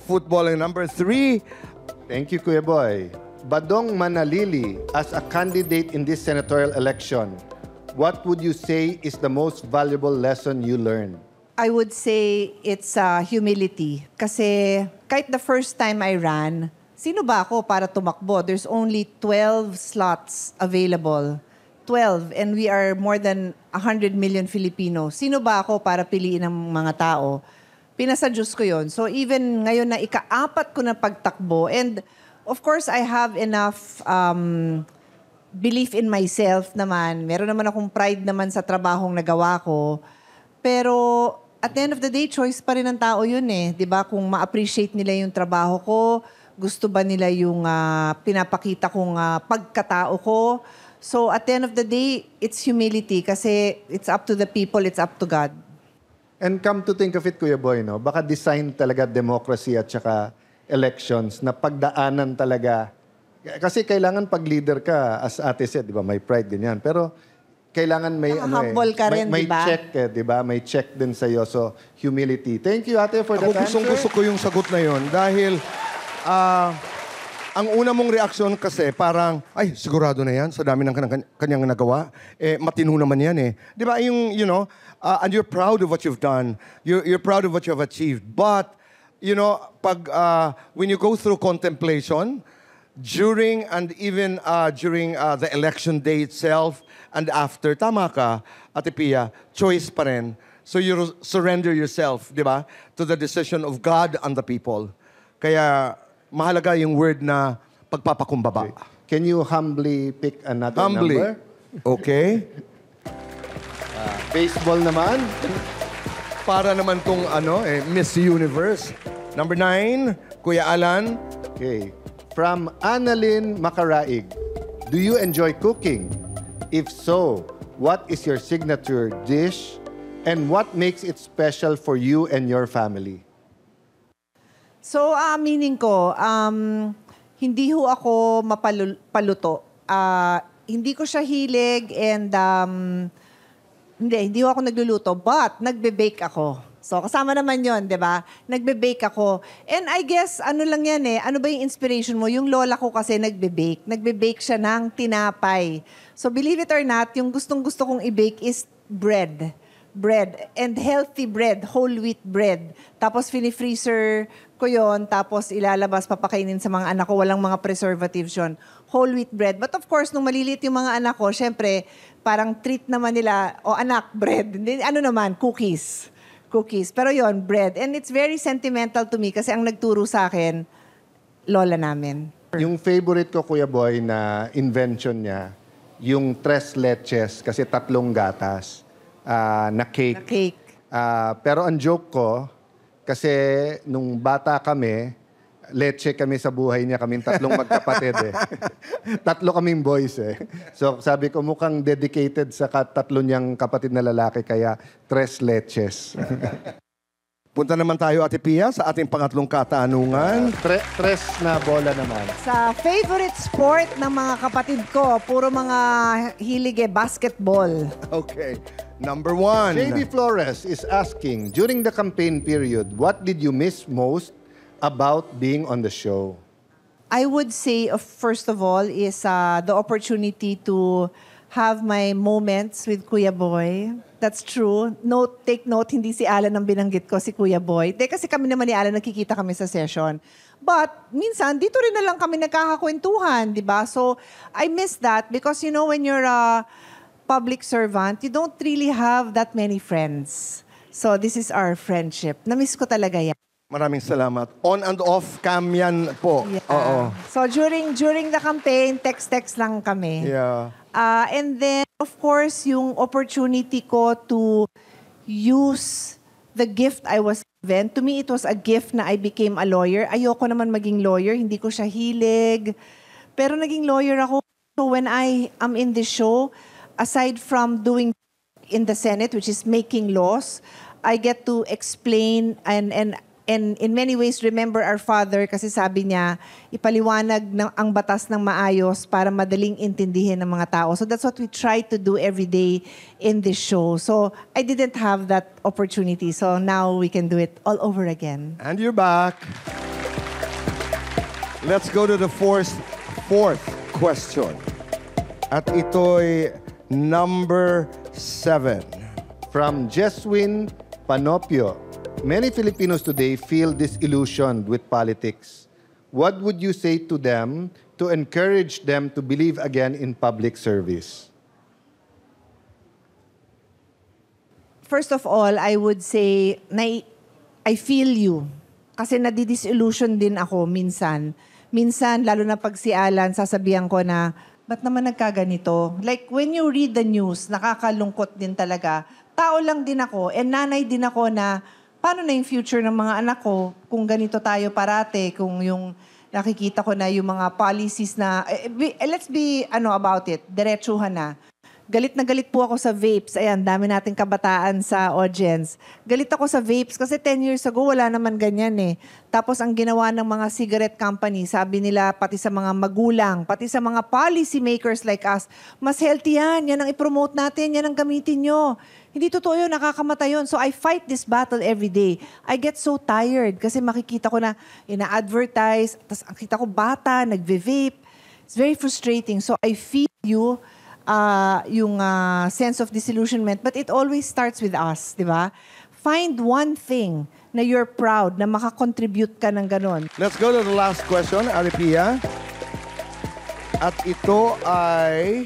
Football ang number 3. Thank you, Kuya Boy. Badong Manalili, as a candidate in this senatorial election, what would you say is the most valuable lesson you learned? I would say it's humility. Kasi kahit the first time I ran, sino ba ako para tumakbo? There's only 12 slots available. 12. And we are more than 100 million Filipinos. Sino ba ako para piliin ng mga tao? Pinasa Diyos ko yun. So even ngayon na ika-4 ko na pagtakbo, and of course, I have enough belief in myself naman. Meron naman akong pride naman sa trabahong nagawa ko. Pero at the end of the day, choice pa rin ng tao yun eh. 'Di ba? Kung ma-appreciate nila yung trabaho ko, gusto ba nila yung pinapakita kong pagkatao ko. So at the end of the day, it's humility kasi it's up to the people, it's up to God. And come to think of it, Kuya Boy, no? Baka design talaga democracy at saka elections na pagdaanan talaga. Kasi kailangan pag leader ka, as ate said, di ba, may pride, ganyan. Pero kailangan may humble ka rin, may di ba? check, di ba? May check din sa'yo. So, humility. Thank you, ate, for that answer. Gusto ko yung sagot na yon dahil ang una mong reaksyon kasi parang, ay, sigurado na yan sa dami ng kanyang nagawa. Matino naman yan eh. Di ba, yung, you know, and you're proud of what you've done. You're proud of what you have achieved. But, you know, when you go through contemplation, during and even during the election day itself and after. Tama ka, Ate Pia, choice pa rin. So you surrender yourself, di ba, to the decision of God and the people. Kaya mahalaga yung word na pagpapakumbaba. Can you humbly pick another Humbly. number? Okay. Baseball naman. Para naman tong Miss Universe. Number 9, Kuya Alan. Okay. From Annalyn Macaraig, do you enjoy cooking? If so, what is your signature dish and what makes it special for you and your family? So, meaning ko, hindi ho ako paluto. Hindi ko siya hilig and hindi ho ako nagluluto, but nagbe-bake ako. So, kasama naman yon, di ba? Nagbe-bake ako. And I guess, ano lang yan ano ba yung inspiration mo? Yung lola ko kasi nagbe-bake. Nagbe-bake siya ng tinapay. So, believe it or not, yung gustong-gusto kong i-bake is bread. Bread. And healthy bread. Whole wheat bread. Tapos, fini-freezer ko yon. Tapos, ilalabas, papakainin sa mga anak ko. Walang mga preservatives yon. Whole wheat bread. But of course, nung maliliit yung mga anak ko, syempre, parang treat naman nila, anak, bread. Ano naman, cookies. Pero yon bread. And it's very sentimental to me kasi ang nagturo sa akin, lola namin. Yung favorite ko, Kuya Boy, na invention niya, yung tres leches, kasi 3 gatas, na cake. Pero ang joke ko, kasi nung bata kami, leche kami sa buhay niya, kaming 3 magkapatid 3 kaming boys So sabi ko, mukhang dedicated sa 3 niyang kapatid na lalaki, kaya 3 leches. Punta naman tayo, Ate Pia, sa ating pangatlong katanungan. 3 na bola naman. Sa favorite sport ng mga kapatid ko, puro mga hilig basketball. Okay. Number 1. JB Flores is asking, during the campaign period, what did you miss most about being on the show? I would say, first of all, is the opportunity to have my moments with Kuya Boy. That's true. Take note, hindi si Alan ang binanggit ko, si Kuya Boy. Kasi kami naman ni Alan, nakikita kami sa session. But, minsan, dito rin na lang kami nagkakakwentuhan, di ba? So, I miss that because, when you're a public servant, you don't really have that many friends. So, this is our friendship. Na-miss ko talaga yan. Maraming salamat. On and off cam yan po. Yeah. Oo. So during the campaign, text lang kami. Yeah. And then, of course, yung opportunity ko to use the gift I was given. To me, it was a gift na I became a lawyer. Ayoko naman maging lawyer. Hindi ko siya hilig. Pero naging lawyer ako. So when I am in this show, aside from doing in the Senate, which is making laws, I get to explain and in many ways, remember our father kasi sabi niya, ipaliwanag ang batas ng maayos para madaling intindihin ng mga tao. So that's what we try to do every day in this show. So I didn't have that opportunity. So now we can do it all over again. And you're back. Let's go to the fourth question. At ito'y number 7. From Jeswin Panopio. Many Filipinos today feel disillusioned with politics. What would you say to them to encourage them to believe again in public service? First of all, I would say, I feel you. Kasi nadidisillusion din ako minsan. Minsan, lalo na pag si Alan, sasabihan ko na, ba't naman nagkaganito? Like, when you read the news, nakakalungkot din talaga. Tao lang din ako, and nanay din ako na, paano na yung future ng mga anak ko kung ganito tayo parate, kung yung nakikita ko na yung mga policies na, let's be about it, diretsuhan na. Galit na galit po ako sa vapes. Ayan, dami nating kabataan sa audience. Galit ako sa vapes kasi 10 years ago, wala naman ganyan Tapos ang ginawa ng mga cigarette company, sabi nila pati sa mga magulang, pati sa mga policy makers like us, mas healthy yan ang i-promote natin, yan ang gamitin nyo. Hindi totoo yun, nakakamatay yun. So I fight this battle every day. I get so tired kasi makikita ko na ina-advertise, tapos kita ko bata, nagve-vape. It's very frustrating. So I feel you, yung sense of disillusionment, but it always starts with us, di ba? Find one thing na you're proud, na makakontribute ka ng ganon. Let's go to the last question, Aripia. At ito ay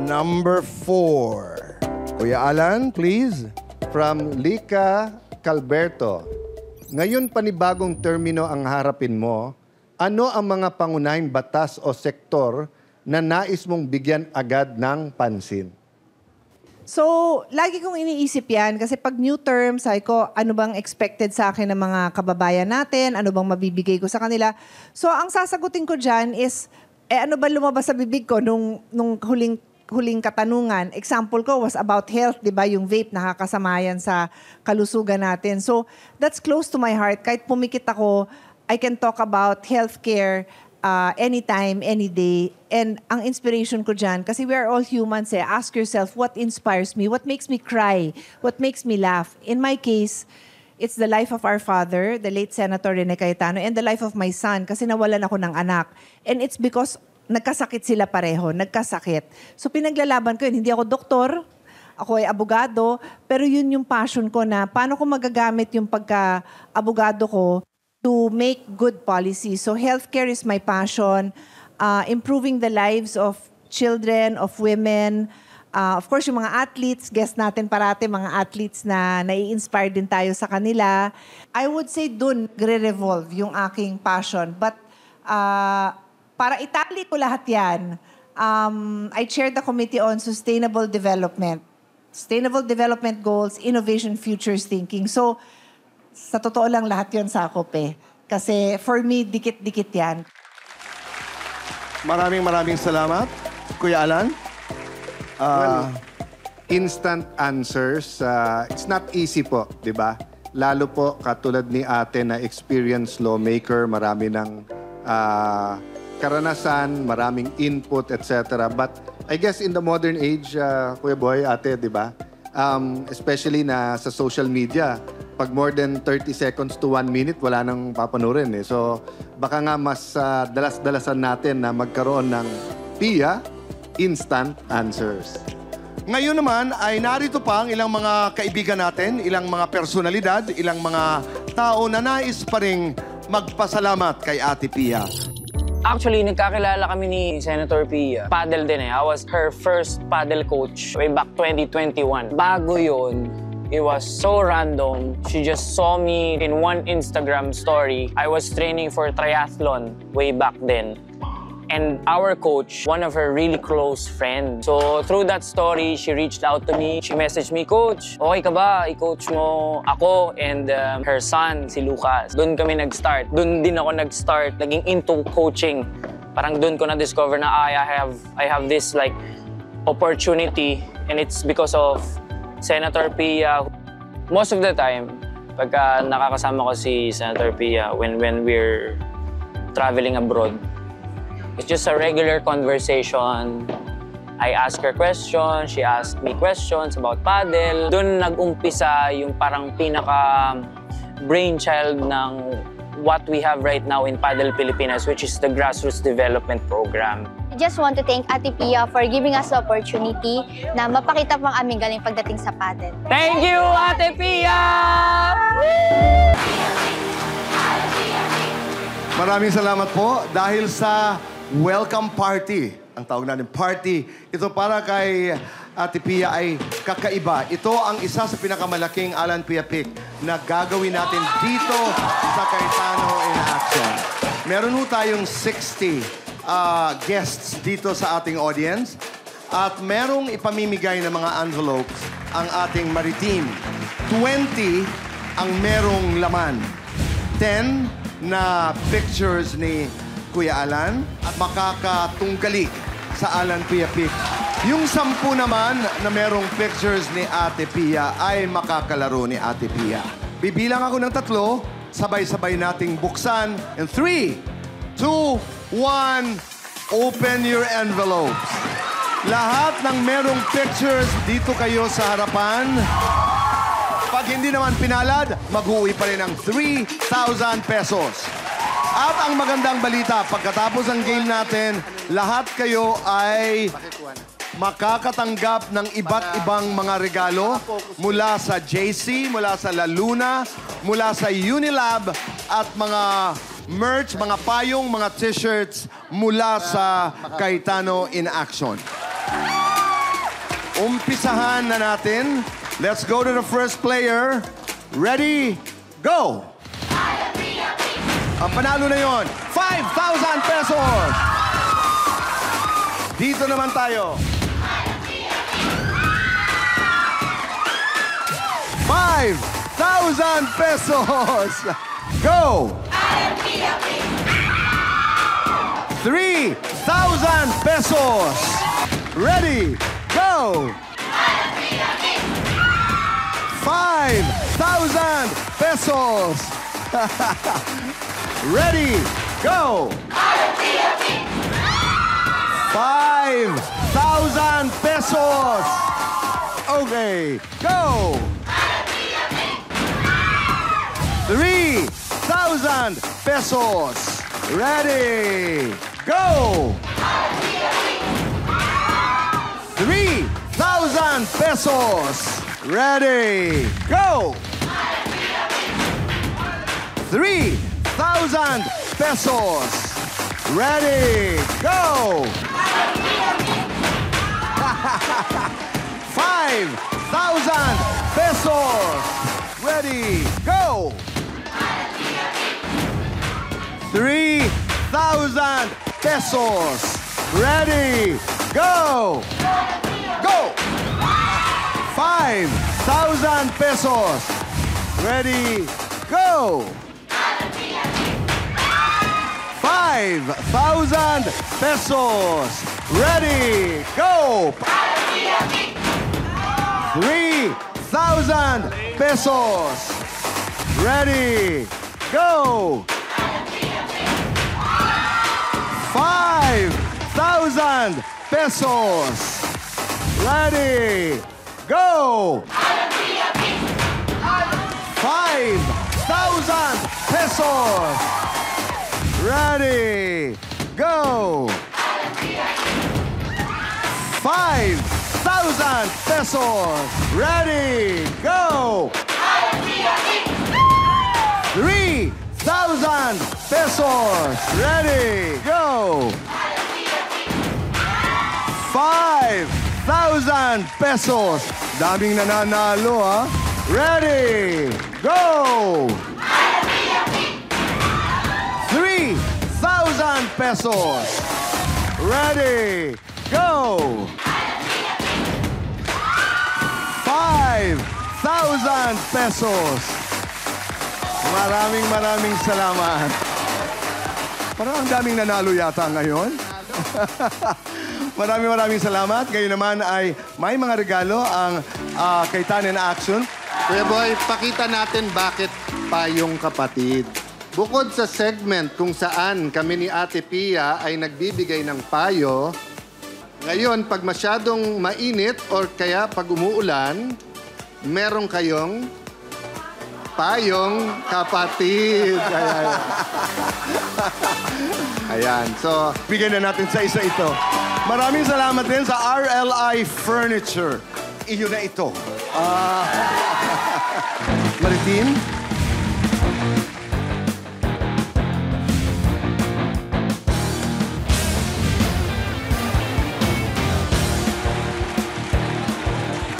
number 4. Kuya Alan, please. From Lika Calberto. Ngayon panibagong termino ang harapin mo, ano ang mga pangunahing batas o sektor na nais mong bigyan agad ng pansin? So, lagi kong iniisip yan kasi pag new term, sabi ko, ano bang expected sa akin ng mga kababayan natin? Ano bang mabibigay ko sa kanila? So, ang sasagutin ko dyan is, ano ba lumabas sa bibig ko nung huling katanungan? Example ko was about health, di ba? Yung vape, nakakasama yan sa kalusugan natin. So, that's close to my heart. Kahit pumikit ako, I can talk about healthcare anytime, any day. And ang inspiration ko dyan, kasi we are all humans ask yourself, what inspires me? What makes me cry? What makes me laugh? In my case, it's the life of our father, the late Senator Rene Cayetano, and the life of my son, kasi nawalan ako ng anak. And it's because nagkasakit sila pareho, nagkasakit. So pinaglalaban ko yun. Hindi ako doktor, ako ay abogado, pero yun yung passion ko na paano ko magagamit yung pagka-abogado ko to make good policy. So healthcare is my passion. Improving the lives of children, of women. Of course, yung mga athletes, guest natin parati, mga athletes na nai-inspire din tayo sa kanila. I would say dun gre-revolve yung aking passion. But para itali ko lahat yan, I chair the Committee on Sustainable Development. Sustainable Development Goals, Innovation, Futures Thinking. So, sa totoo lang lahat yun sakop Kasi for me, dikit-dikit yan. Maraming salamat. Kuya Alan? Instant answers, it's not easy po, di ba? Lalo po katulad ni ate na experienced lawmaker, marami ng karanasan, maraming input, etc. But I guess in the modern age, Kuya Boy, ate, di ba? Especially na sa social media, pag more than 30 seconds to 1 minute, wala nang papanurin So, baka nga mas dalas-dalasan natin na magkaroon ng PIA, instant answers. Ngayon naman ay narito pa ang ilang mga kaibigan natin, ilang mga personalidad, ilang mga tao na nais pa ring magpasalamat kay Ate Pia. Actually, nagkakilala kami ni Senator Pia. Paddle din I was her first paddle coach way back 2021. Bago yun, it was so random. She just saw me in one Instagram story. I was training for triathlon way back then. And our coach, one of her really close friends. So through that story, she reached out to me. She messaged me, Coach, okay ka ba? I-coach mo ako and her son, si Lucas. Doon kami nag-start. Doon din ako nag-start, naging into coaching. Parang doon ko na-discover na I have this like opportunity, and it's because of Senator Pia. Most of the time, pagka nakakasama ko si Senator Pia when we're traveling abroad, it's just a regular conversation. I ask her questions, she asked me questions about paddle. Doon nag-umpisa yung parang pinaka-brainchild ng what we have right now in Paddle Pilipinas, which is the Grassroots Development Program. I just want to thank Ate Pia for giving us the opportunity na mapakita pang aming galing pagdating sa paddle. Thank you, Ate Pia! Maraming salamat po dahil sa welcome party. Ang tawag natin party. Ito para kay Ate Pia ay kakaiba. Ito ang isa sa pinakamalaking Alan Pia Pick na gagawin natin dito sa Cayetano in Action. Meron ho tayong 60 guests dito sa ating audience at merong ipamimigay na mga envelopes ang ating Maritim. 20 ang merong laman. 10 na pictures ni Kuya Alan at makakatunggali sa Alan Pia Pick. Yung 10 naman na merong pictures ni Ate Pia ay makakalaro ni Ate Pia. Bibilang ako ng 3, sabay-sabay nating buksan. In 3, 2, 1, open your envelopes. Lahat ng merong pictures, dito kayo sa harapan. Pag hindi naman pinalad, mag-uwi pa rin ng 3,000 pesos. At ang magandang balita, pagkatapos ng game natin, lahat kayo ay makakatanggap ng iba't ibang mga regalo mula sa JC, mula sa La Luna, mula sa Unilab at mga merch, mga payong, mga t-shirts mula sa Cayetano in Action. Umpisahan na natin. Let's go to the first player. Ready, go! Ang panalo na yon, 5,000 pesos! Dito naman tayo. 5,000 pesos! Go! 3,000 pesos! Ready, go! 5,000 pesos! Ready, go! 5,000 pesos! Okay, go! 3,000 pesos! Ready, go! 3,000 pesos! Ready, go! 3,000 pesos! Ready, go! 5,000 pesos! Ready, go! 3,000 pesos! Ready, go! Go! 5,000 pesos! Ready, go! 5,000 pesos! Ready, go! 3,000 pesos! Ready, go! 5,000 pesos! Ready, go! 5,000 pesos! Ready, go! 5,000 pesos! Ready, go! 3,000 pesos! Ready, go! 5,000 pesos! Daming nananalo, ha? Ready, go! 3,000 pesos! Ready, go! 5,000 pesos! Maraming salamat. Parang ang daming nanalo yata ngayon. Maraming salamat. Ngayon naman ay may mga regalo ang Cayetano in Action. Kuya Boy, pakita natin bakit payong kapatid. Bukod sa segment kung saan kami ni Ate Pia ay nagbibigay ng payo, ngayon pag masyadong mainit or kaya pag umuulan, meron kayong payong kapatid. Ayan. So, bigyan na natin sa isa ito. Maraming salamat din sa RLI Furniture. Iyo na ito. Maritin?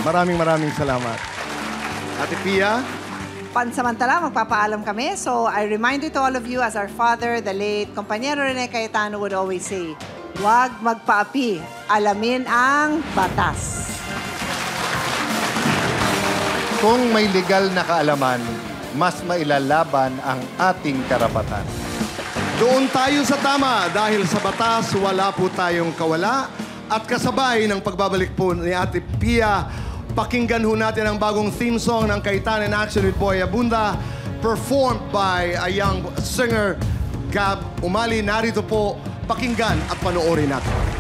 Maraming salamat. Ate Pia? Pansamantala, magpapaalam kami. So, I remind it to all of you as our father, the late Compañero Rene Cayetano would always say, huwag magpaapi, alamin ang batas. Kung may legal na kaalaman, mas mailalaban ang ating karapatan. Doon tayo sa tama dahil sa batas wala po tayong kawala at kasabay ng pagbabalik po ni Ate Pia, pakinggan ho natin ang bagong theme song ng Cayetano in Action with Boy Abunda, performed by a young singer, Gab Umali. Narito po, pakinggan at panoorin natin.